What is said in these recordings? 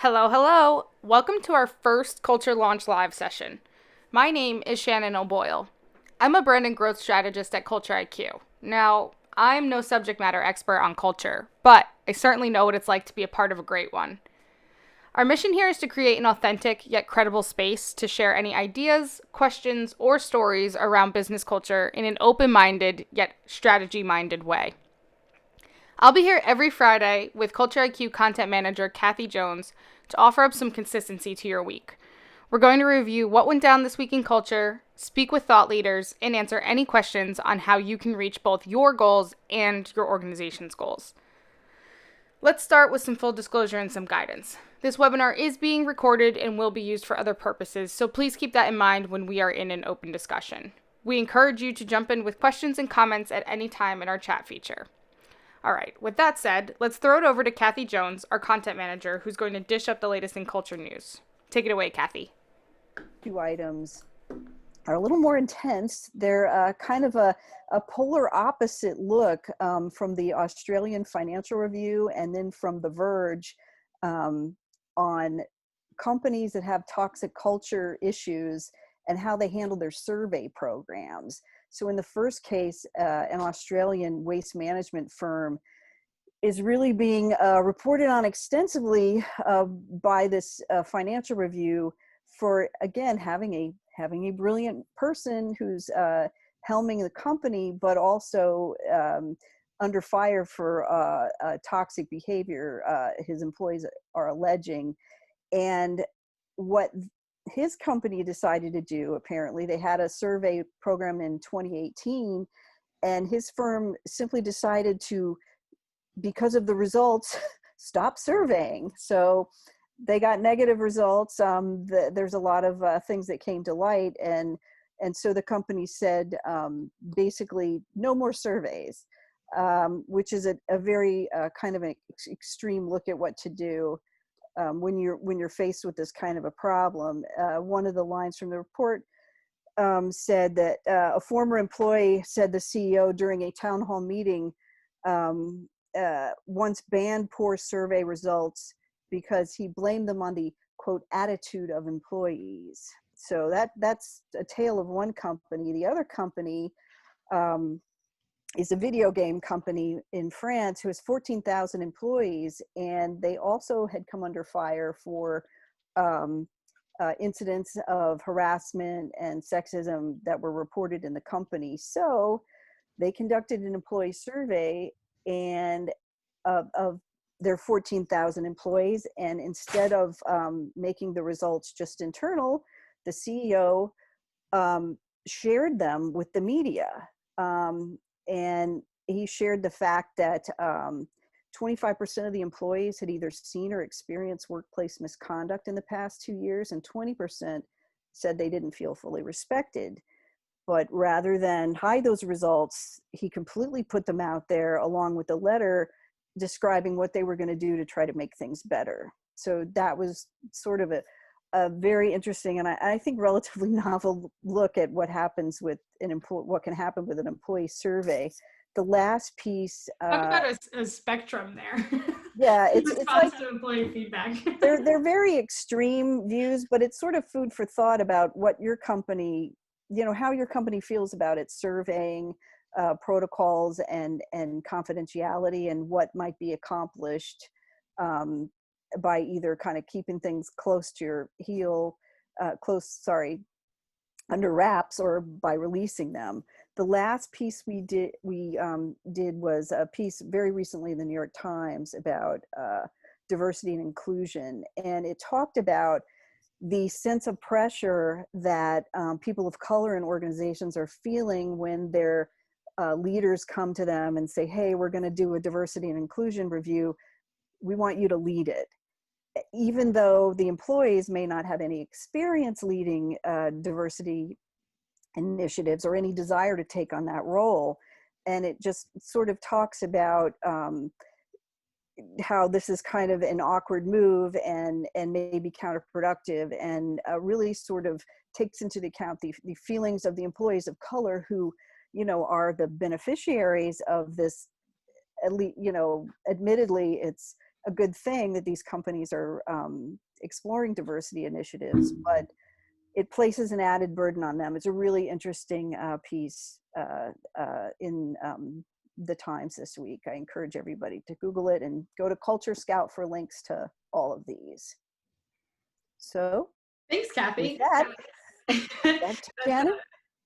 Hello, hello. Welcome to our first Culture Launch Live session. My name is Shannon O'Boyle. I'm a brand and growth strategist at Culture IQ. Now, I'm no subject matter expert on culture, but I certainly know what it's like to be a part of a great one. Our mission here is to create an authentic yet credible space to share any ideas, questions, or stories around business culture in an open minded yet strategy minded way. I'll be here every Friday with Culture IQ content manager Kathy Jones to offer up some consistency to your week. We're going to review what went down this week in culture, speak with thought leaders, and answer any questions on how you can reach both your goals and your organization's goals. Let's start with some full disclosure and some guidance. This webinar is being recorded and will be used for other purposes, so please keep that in mind when we are in an open discussion. We encourage you to jump in with questions and comments at any time in our chat feature. All right, with that said, let's throw it over to Kathy Jones, our content manager, who's going to dish up the latest in culture news. Take it away, Kathy. Two items are a little more intense. They're kind of a polar opposite look from the Australian Financial Review and then from The Verge on companies that have toxic culture issues and how they handle their survey programs. So in the first case, an Australian waste management firm is really being reported on extensively by this financial review for, again, having a brilliant person who's helming the company, but also under fire for toxic behavior his employees are alleging. And what his company decided to do, apparently, they had a survey program in 2018, and his firm simply decided to, because of the results, stop surveying. So they got negative results. There's a lot of things that came to light, and so the company said basically no more surveys, which is a very kind of an extreme look at what to do when you're faced with this kind of a problem. One of the lines from the report said that a former employee said the CEO during a town hall meeting once banned poor survey results because he blamed them on the, quote, attitude of employees. So that's a tale of one company. The other company is a video game company in France who has 14,000 employees, and they also had come under fire for incidents of harassment and sexism that were reported in the company. So they conducted an employee survey and of their 14,000 employees, and instead of making the results just internal, the CEO shared them with the media. And he shared the fact that 25% of the employees had either seen or experienced workplace misconduct in the past 2 years, and 20% said they didn't feel fully respected. But rather than hide those results, he completely put them out there along with a letter describing what they were going to do to try to make things better. So that was sort of a very interesting and I think relatively novel look at what happens with what can happen with an employee survey. The last piece, Talk about a spectrum there. yeah, In it's response like to employee feedback. they're very extreme views, but it's sort of food for thought about what your company, how your company feels about its surveying protocols and confidentiality, and what might be accomplished by either kind of keeping things close to your under wraps, or by releasing them. The last piece we did was a piece very recently in the New York Times about diversity and inclusion, and it talked about the sense of pressure that people of color in organizations are feeling when their leaders come to them and say, hey, we're going to do a diversity and inclusion review. We want you to lead it. Even though the employees may not have any experience leading diversity initiatives or any desire to take on that role. And it just sort of talks about how this is kind of an awkward move and maybe counterproductive, and really sort of takes into account the feelings of the employees of color who, are the beneficiaries of this. At least, admittedly, it's a good thing that these companies are exploring diversity initiatives, but it places an added burden on them. It's a really interesting piece in the Times this week. I encourage everybody to Google it and go to Culture Scout for links to all of these. So thanks, Kathy. with that, back to Shannon.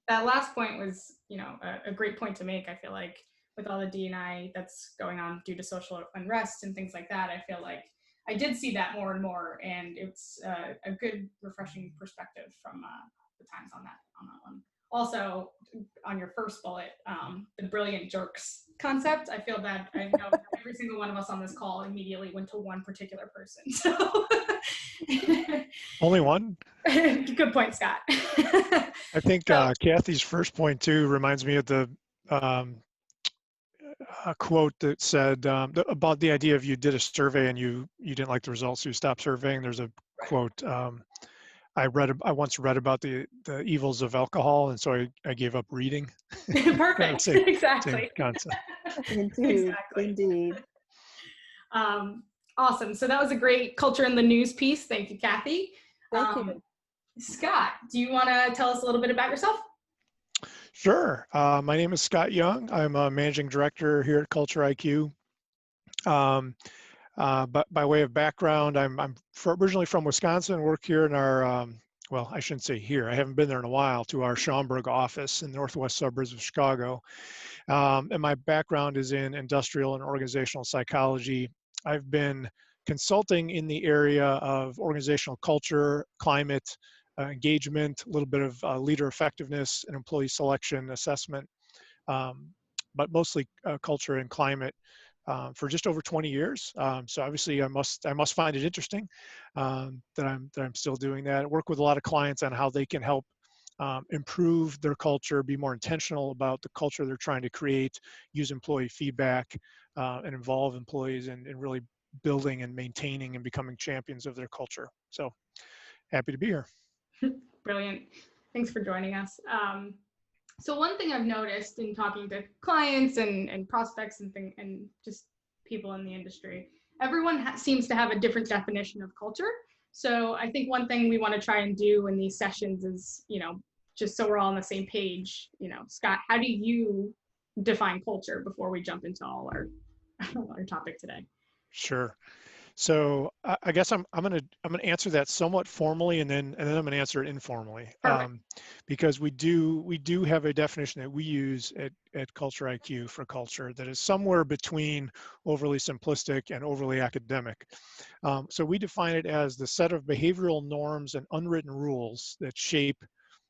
That last point was, a great point to make. I feel like with all the D&I that's going on due to social unrest and things like that, I feel like I did see that more and more, and it's a good, refreshing perspective from the Times on that one. Also, on your first bullet, the brilliant jerks concept, I feel that I know every single one of us on this call immediately went to one particular person. So Only one? Good point, Scott. I think Kathy's first point too reminds me of the a quote that said about the idea of you did a survey and you didn't like the results, so you stopped surveying. There's a quote I once read about the evils of alcohol, and so I gave up reading. Perfect. Exactly. Same concept. Indeed, Exactly. indeed. Awesome. So that was a great culture in the news piece. Thank you, Kathy. Thank you. Scott, do you want to tell us a little bit about yourself? Sure. My name is Scott Young. I'm a managing director here at Culture IQ. But by way of background, I'm originally from Wisconsin, work here in our, well, I shouldn't say here, I haven't been there in a while, to our Schaumburg office in the northwest suburbs of Chicago. And my background is in industrial and organizational psychology. I've been consulting in the area of organizational culture, climate, engagement, a little bit of leader effectiveness and employee selection assessment, but mostly culture and climate for just over 20 years. So obviously I must find it interesting that I'm still doing that. I work with a lot of clients on how they can help improve their culture, be more intentional about the culture they're trying to create, use employee feedback, and involve employees in really building and maintaining and becoming champions of their culture. So happy to be here. Brilliant. Thanks for joining us. So one thing I've noticed in talking to clients and prospects and just people in the industry, everyone seems to have a different definition of culture. So I think one thing we want to try and do in these sessions is, just so we're all on the same page, Scott, how do you define culture before we jump into all our topic today? Sure. So I guess I'm gonna answer that somewhat formally, and then I'm gonna answer it informally, because we do have a definition that we use at Culture IQ for culture that is somewhere between overly simplistic and overly academic. So we define it as the set of behavioral norms and unwritten rules that shape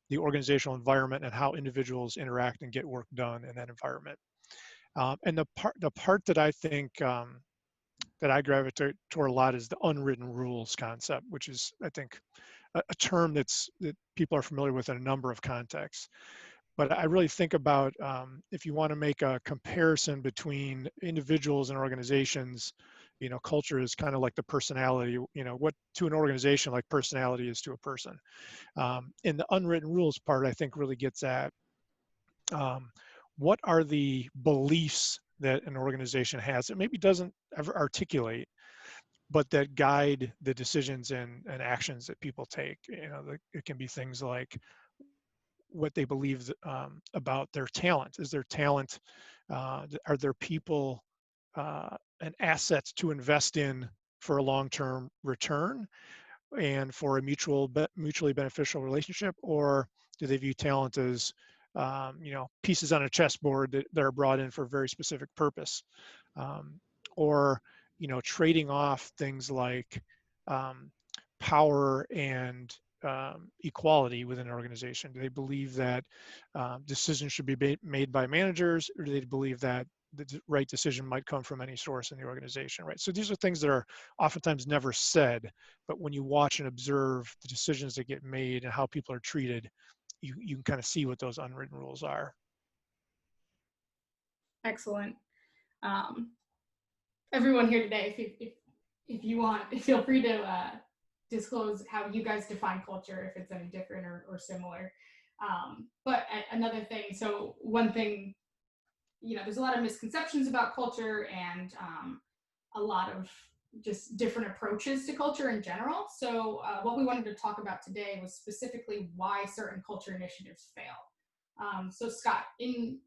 the organizational environment and how individuals interact and get work done in that environment. And the part that I think that I gravitate toward a lot is the unwritten rules concept, which is, I think, a term that people are familiar with in a number of contexts. But I really think about if you want to make a comparison between individuals and organizations, culture is kind of like the personality, what to an organization like personality is to a person. And the unwritten rules part, I think, really gets at what are the beliefs that an organization has that maybe doesn't ever articulate, but that guide the decisions and actions that people take. It can be things like what they believe about their talent. Is their talent, are there people and assets to invest in for a long-term return and for a mutually beneficial relationship, or do they view talent as pieces on a chessboard that are brought in for a very specific purpose, or trading off things like power and equality within an organization? Do they believe that decisions should be made by managers, or do they believe that the right decision might come from any source in the organization, right? So these are things that are oftentimes never said, but when you watch and observe the decisions that get made and how people are treated, you can kind of see what those unwritten rules are. Excellent. Everyone here today, if you want, feel free to disclose how you guys define culture, if it's any different or similar. But another thing, so one thing, there's a lot of misconceptions about culture and a lot of just different approaches to culture in general. So what we wanted to talk about today was specifically why certain culture initiatives fail. So Scott, in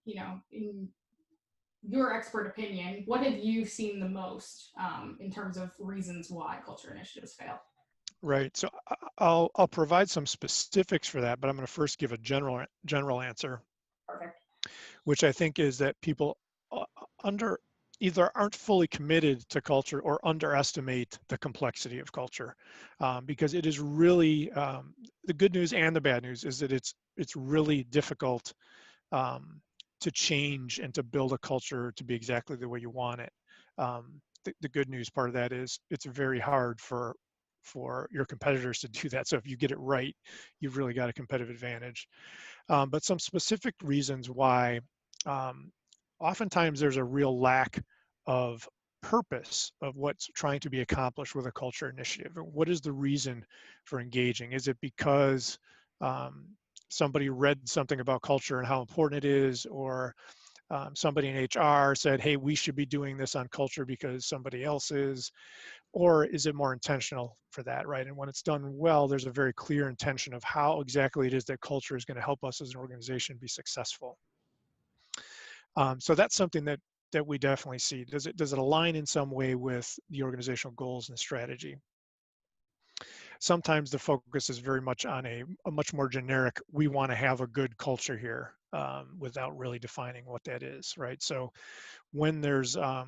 your expert opinion, what have you seen the most in terms of reasons why culture initiatives fail? Right. So I'll provide some specifics for that, but I'm going to first give a general answer, Perfect. which I think is that people under either aren't fully committed to culture or underestimate the complexity of culture, because it is really the good news and the bad news is that it's really difficult to change and to build a culture to be exactly the way you want it. The good news part of that is it's very hard for your competitors to do that. So if you get it right, you've really got a competitive advantage. But some specific reasons why um, oftentimes there's a real lack of purpose of what's trying to be accomplished with a culture initiative. What is the reason for engaging? Is it because um, somebody read something about culture and how important it is, or somebody in HR said, hey, we should be doing this on culture because somebody else is, or is it more intentional for that, right? And when it's done well, there's a very clear intention of how exactly it is that culture is going to help us as an organization be successful. So that's something that we definitely see. Does it align in some way with the organizational goals and strategy? Sometimes the focus is very much on a much more generic, we want to have a good culture here, without really defining what that is, right? So when there's a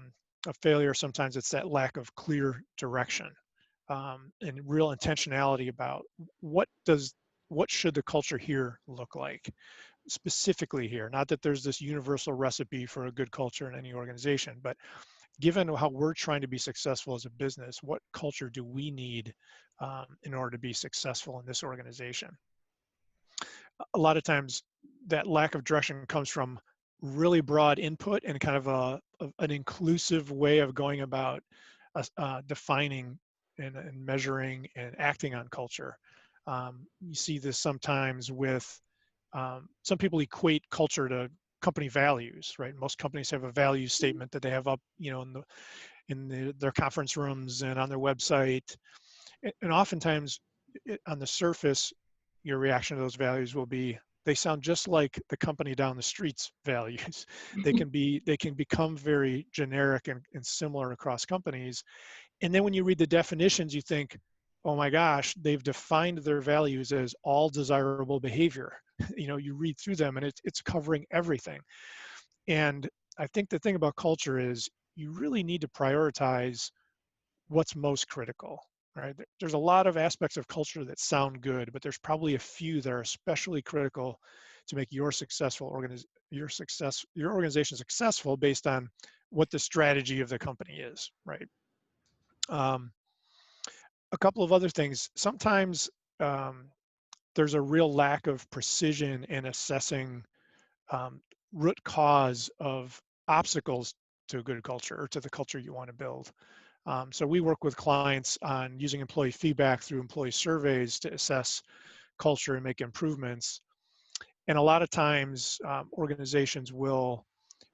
failure, sometimes it's that lack of clear direction, and real intentionality about what should the culture here look like specifically here. Not that there's this universal recipe for a good culture in any organization, but given how we're trying to be successful as a business, what culture do we need in order to be successful in this organization? A lot of times that lack of direction comes from really broad input and kind of an inclusive way of going about defining and measuring and acting on culture. You see this sometimes with some people equate culture to company values, right? Most companies have a value statement that they have up, their conference rooms and on their website. And oftentimes, on the surface, your reaction to those values will be they sound just like the company down the street's values. They can become very generic and similar across companies. And then when you read the definitions, you think, oh my gosh, they've defined their values as all desirable behavior. You read through them and it's covering everything. And I think the thing about culture is you really need to prioritize what's most critical, right? There's a lot of aspects of culture that sound good, but there's probably a few that are especially critical to make your organization successful based on what the strategy of the company is, right? Um, a couple of other things. Sometimes um, there's a real lack of precision in assessing um, root cause of obstacles to a good culture or to the culture you want to build. So we work with clients on using employee feedback through employee surveys to assess culture and make improvements. And a lot of times organizations will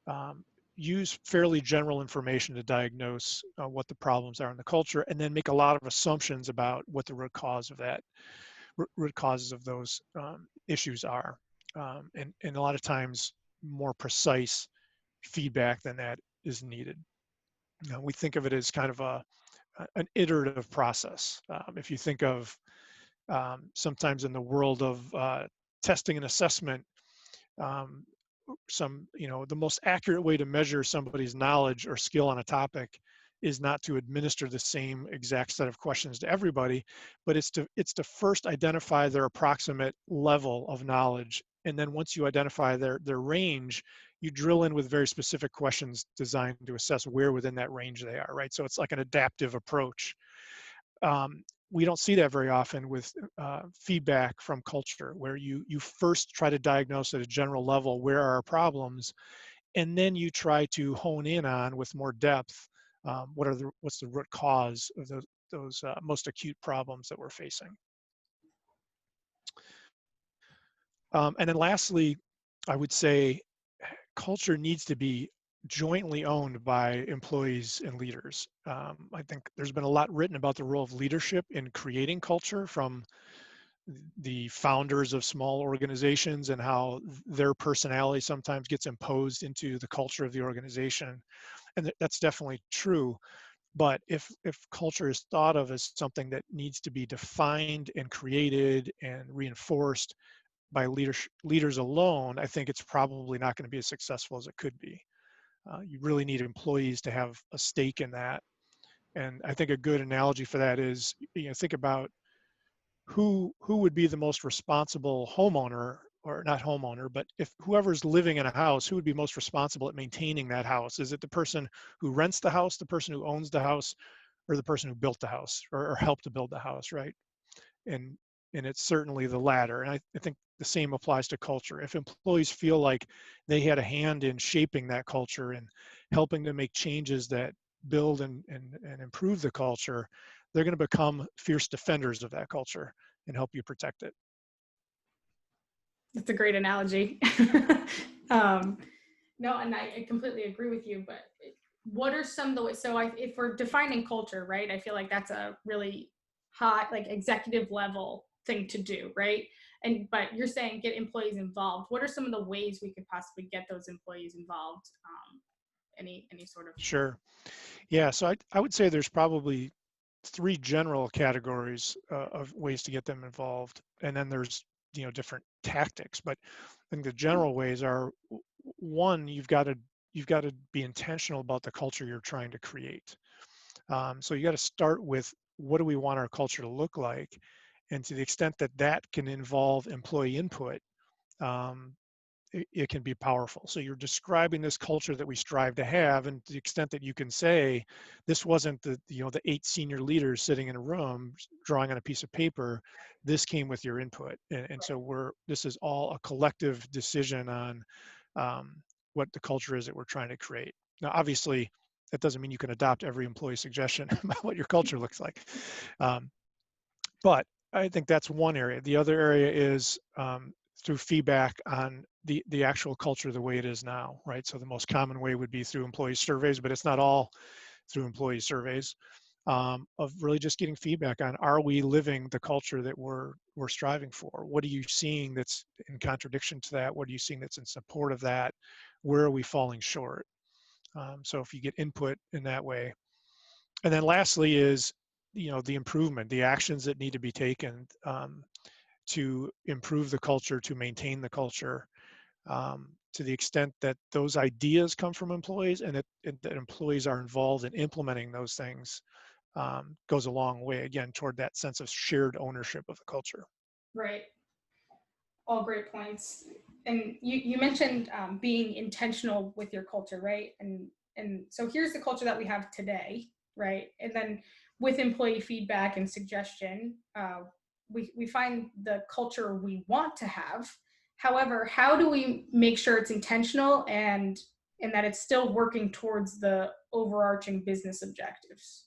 um, use fairly general information to diagnose what the problems are in the culture and then make a lot of assumptions about what the root causes of those issues are. And a lot of times more precise feedback than that is needed. We think of it as kind of an iterative process. If you think of sometimes in the world of testing and assessment, um, the most accurate way to measure somebody's knowledge or skill on a topic is not to administer the same exact set of questions to everybody, but it's to first identify their approximate level of knowledge. And then once you identify their range, you drill in with very specific questions designed to assess where within that range they are, right? So it's like an adaptive approach. We don't see that very often with feedback from culture, where you first try to diagnose at a general level where are our problems, and then you try to hone in on with more depth what's the root cause of those most acute problems that we're facing. And then lastly, I would say culture needs to be jointly owned by employees and leaders. I think there's been a lot written about the role of leadership in creating culture from the founders of small organizations and how their personality sometimes gets imposed into the culture of the organization. And that's definitely true. But if culture is thought of as something that needs to be defined and created and reinforced by leaders alone, I think it's probably not going to be as successful as it could be. You really need employees to have a stake in that. And I think a good analogy for that is, think about who would be the most responsible homeowner, or not homeowner, but if whoever's living in a house, who would be most responsible at maintaining that house? Is it the person who rents the house, the person who owns the house, or the person who built the house, or helped to build the house, right? And and it's certainly the latter. And I think the same applies to culture. If employees feel like they had a hand in shaping that culture and helping to make changes that build and improve the culture, they're going to become fierce defenders of that culture and help you protect it. That's a great analogy. um, no, and I completely agree with you. But what are some of the ways? So if we're defining culture, right? I feel like that's a really hot, like executive level thing to do, right? But you're saying get employees involved. What are some of the ways we could possibly get those employees involved? Any sort of. Sure. Yeah. So I would say there's probably three general categories of ways to get them involved, and then there's different tactics. But I think the general ways are, one, you've got to be intentional about the culture you're trying to create. So you got to start with, what do we want our culture to look like, and to the extent that that can involve employee input, um, it can be powerful. So you're describing this culture that we strive to have, and to the extent that you can say, this wasn't the 8 senior leaders sitting in a room drawing on a piece of paper, this came with your input. And so this is all a collective decision on what the culture is that we're trying to create. Now, obviously, that doesn't mean you can adopt every employee suggestion about what your culture looks like. But I think that's one area. The other area is through feedback on the actual culture the way it is now, right? So the most common way would be through employee surveys, but it's not all through employee surveys, of really just getting feedback on, are we living the culture that we're striving for? What are you seeing that's in contradiction to that? What are you seeing that's in support of that? Where are we falling short? So if you get input in that way. And then lastly is, the improvement, the actions that need to be taken to improve the culture, to maintain the culture, to the extent that those ideas come from employees, and that employees are involved in implementing those things, goes a long way, again, toward that sense of shared ownership of the culture. Right. All great points. And you mentioned being intentional with your culture, right? And so here's the culture that we have today, right? And then with employee feedback and suggestion, we find the culture we want to have. However, how do we make sure it's intentional and that it's still working towards the overarching business objectives,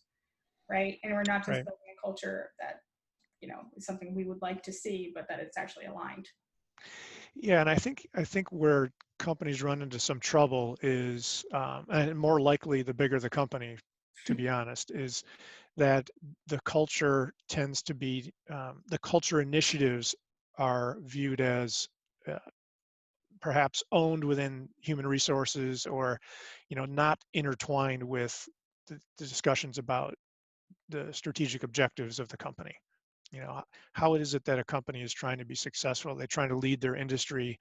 right? And we're not just Right. building a culture that is something we would like to see, but that it's actually aligned. Yeah, and I think where companies run into some trouble is, and more likely the bigger the company, to be honest, is that the culture tends to be, the culture initiatives are viewed as perhaps owned within human resources, or not intertwined with the discussions about the strategic objectives of the company. How is it that a company is trying to be successful? They're trying to lead their industry,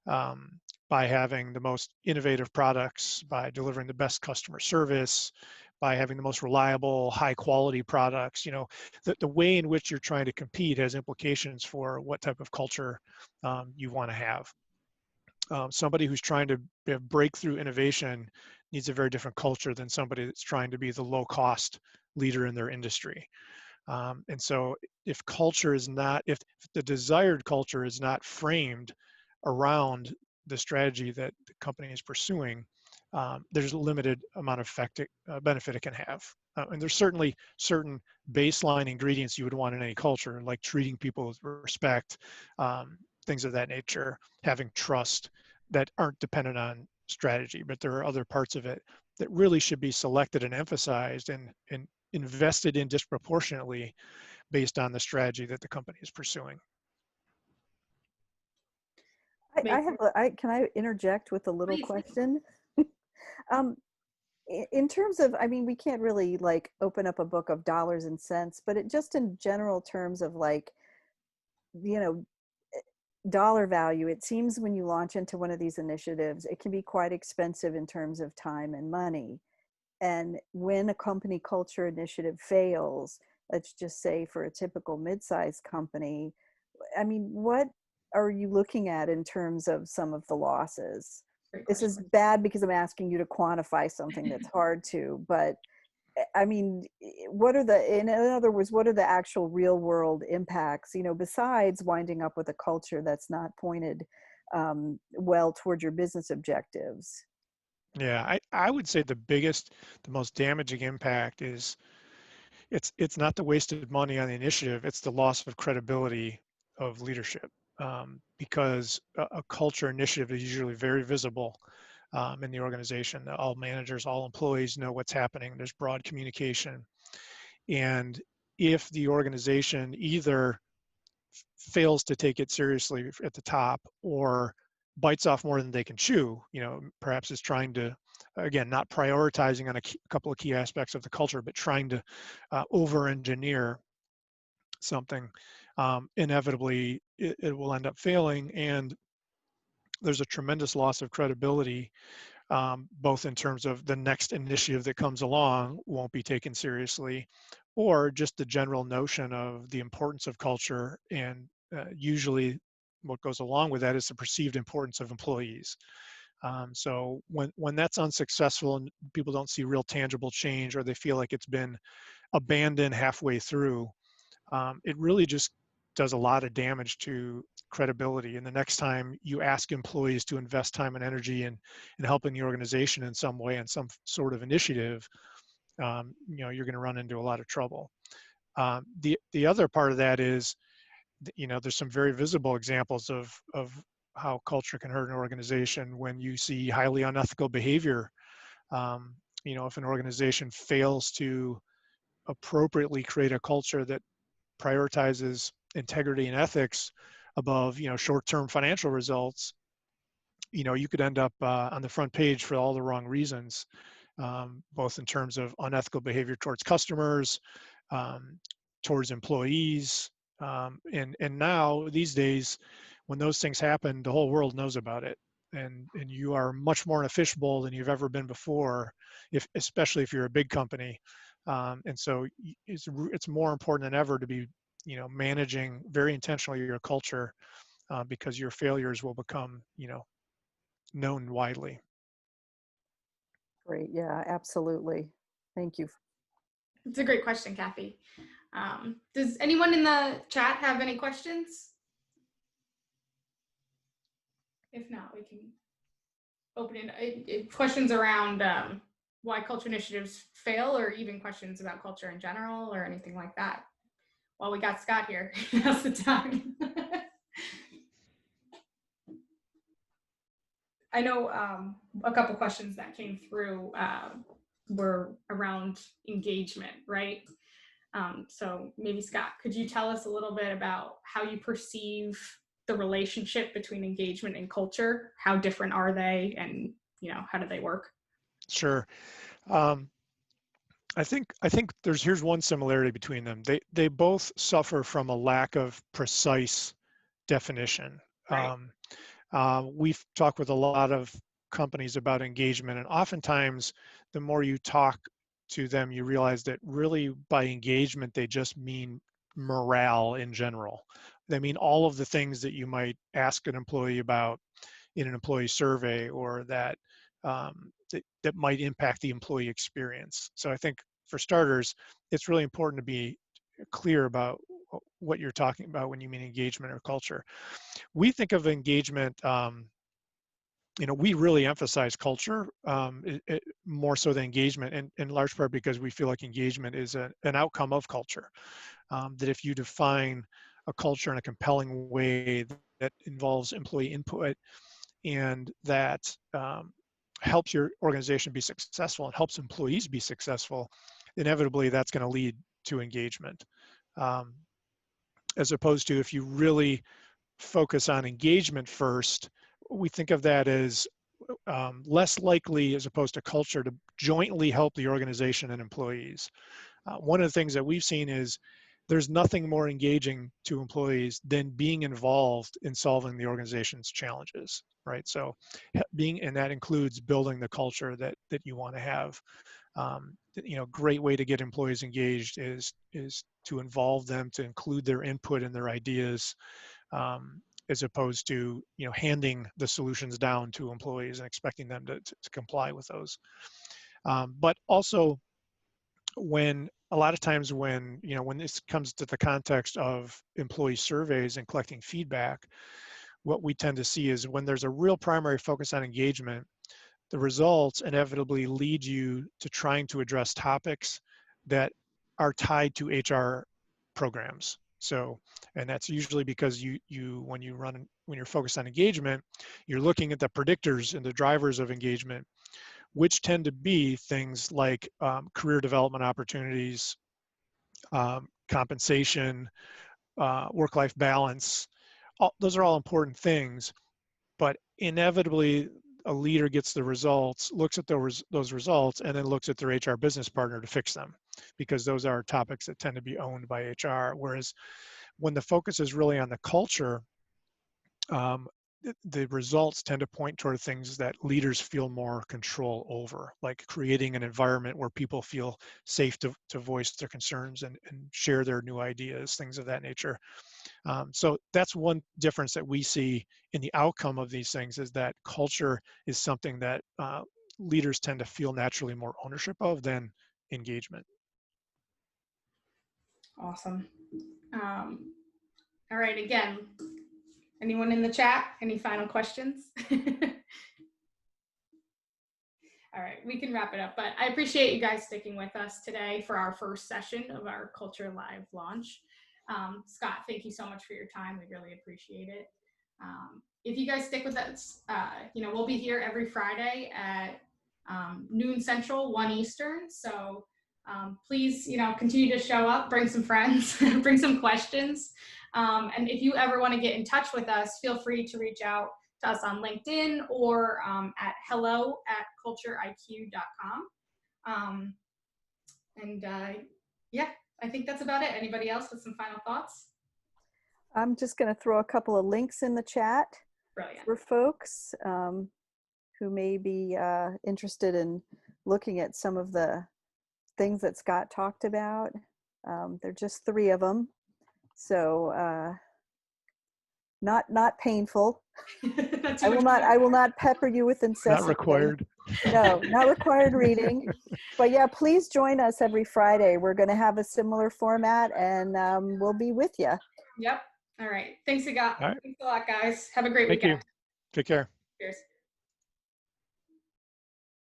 um, by having the most innovative products, by delivering the best customer service, by having the most reliable, high quality products. The way in which you're trying to compete has implications for what type of culture you want to have. Somebody who's trying to have breakthrough innovation needs a very different culture than somebody that's trying to be the low cost leader in their industry. And so if the desired culture is not framed around the strategy that the company is pursuing, there's a limited amount of benefit it can have. And there's certainly certain baseline ingredients you would want in any culture, like treating people with respect, things of that nature, having trust, that aren't dependent on strategy, but there are other parts of it that really should be selected and emphasized and invested in disproportionately based on the strategy that the company is pursuing. I have can I interject with a little Please. question? um, in terms of, I mean, we can't really like open up a book of dollars and cents, but it just in general terms of like, you know, dollar value, it seems when you launch into one of these initiatives, it can be quite expensive in terms of time and money. And when a company culture initiative fails, let's just say for a typical mid-sized company, I mean, what are you looking at in terms of some of the losses? This is bad because I'm asking you to quantify something that's hard to, but I mean, what are the, in other words, what are the actual real world impacts, you know, besides winding up with a culture that's not pointed well toward your business objectives? Yeah, I would say the most damaging impact is it's not the wasted money on the initiative, it's the loss of credibility of leadership. Because a culture initiative is usually very visible in the organization. All managers, all employees know what's happening. There's broad communication. And if the organization either fails to take it seriously at the top or bites off more than they can chew, you know, perhaps is trying to, again, not prioritizing on a couple of key aspects of the culture, but trying to over engineer something, inevitably it will end up failing. And there's a tremendous loss of credibility, both in terms of the next initiative that comes along won't be taken seriously, or just the general notion of the importance of culture. And usually what goes along with that is the perceived importance of employees. So when that's unsuccessful and people don't see real tangible change, or they feel like it's been abandoned halfway through, it really just does a lot of damage to credibility. And the next time you ask employees to invest time and energy in helping the organization in some way, in some sort of initiative, you know, you're going to run into a lot of trouble. The other part of that is, you know, there's some very visible examples of how culture can hurt an organization when you see highly unethical behavior. You know, if an organization fails to appropriately create a culture that prioritizes integrity and ethics above, you know, short-term financial results, you know, you could end up on the front page for all the wrong reasons, both in terms of unethical behavior towards customers, um, towards employees, and now these days, when those things happen, the whole world knows about it, and you are much more in a fishbowl than you've ever been before, if especially if you're a big company. And so it's more important than ever to be, you know, managing very intentionally your culture, because your failures will become, you know, known widely. Great. Yeah, absolutely. Thank you. It's a great question, Kathy. Does anyone in the chat have any questions? If not, we can open it. Questions around why culture initiatives fail, or even questions about culture in general, or anything like that. Well, we got Scott here. Now's the time. I know a couple questions that came through were around engagement, right? So maybe Scott, could you tell us a little bit about how you perceive the relationship between engagement and culture? How different are they, and, you know, how do they work? Sure. I think here's one similarity between them. They both suffer from a lack of precise definition. Right. We've talked with a lot of companies about engagement, and oftentimes the more you talk to them, you realize that really by engagement, they just mean morale in general. They mean all of the things that you might ask an employee about in an employee survey, or that might impact the employee experience. So I think for starters, it's really important to be clear about what you're talking about when you mean engagement or culture. We think of engagement, you know, we really emphasize culture more so than engagement, and in large part because we feel like engagement is an outcome of culture. That if you define a culture in a compelling way that involves employee input, and that helps your organization be successful and helps employees be successful, inevitably that's going to lead to engagement. As opposed to if you really focus on engagement first, we think of that as less likely as opposed to culture to jointly help the organization and employees. One of the things that we've seen is there's nothing more engaging to employees than being involved in solving the organization's challenges, right? So and that includes building the culture that you want to have. Great way to get employees engaged is to involve them, to include their input and their ideas, as opposed to handing the solutions down to employees and expecting them to comply with those. But also, when a lot of times when this comes to the context of employee surveys and collecting feedback, what we tend to see is when there's a real primary focus on engagement, the results inevitably lead you to trying to address topics that are tied to HR programs. So, and that's usually because when you're focused on engagement, you're looking at the predictors and the drivers of engagement, which tend to be things like career development opportunities, compensation, work-life balance. Those are all important things, but inevitably a leader gets the results, looks at those results, and then looks at their HR business partner to fix them, because those are topics that tend to be owned by HR. Whereas when the focus is really on the culture, the results tend to point toward things that leaders feel more control over, like creating an environment where people feel safe to voice their concerns and share their new ideas, things of that nature. So that's one difference that we see in the outcome of these things, is that culture is something that leaders tend to feel naturally more ownership of than engagement. Awesome. All right, again, anyone in the chat, any final questions? All right, we can wrap it up, but I appreciate you guys sticking with us today for our first session of our Culture Live launch. Scott, thank you so much for your time. We really appreciate it. If you guys stick with us, we'll be here every Friday at noon Central, 1 Eastern. So please, continue to show up, bring some friends, bring some questions. And if you ever want to get in touch with us, feel free to reach out to us on LinkedIn or at hello@cultureiq.com. Yeah, I think that's about it. Anybody else with some final thoughts? I'm just going to throw a couple of links in the chat. Brilliant. For folks who may be interested in looking at some of the things that Scott talked about. They're just 3 of them. So not painful. I will not pepper you with incessant. Not required. No, not required reading. But yeah, please join us every Friday. We're going to have a similar format, and we'll be with you. Yep. All right. Thanks a lot. All right. Thanks a lot, guys. Have a great Thank weekend. you. Take care. Cheers.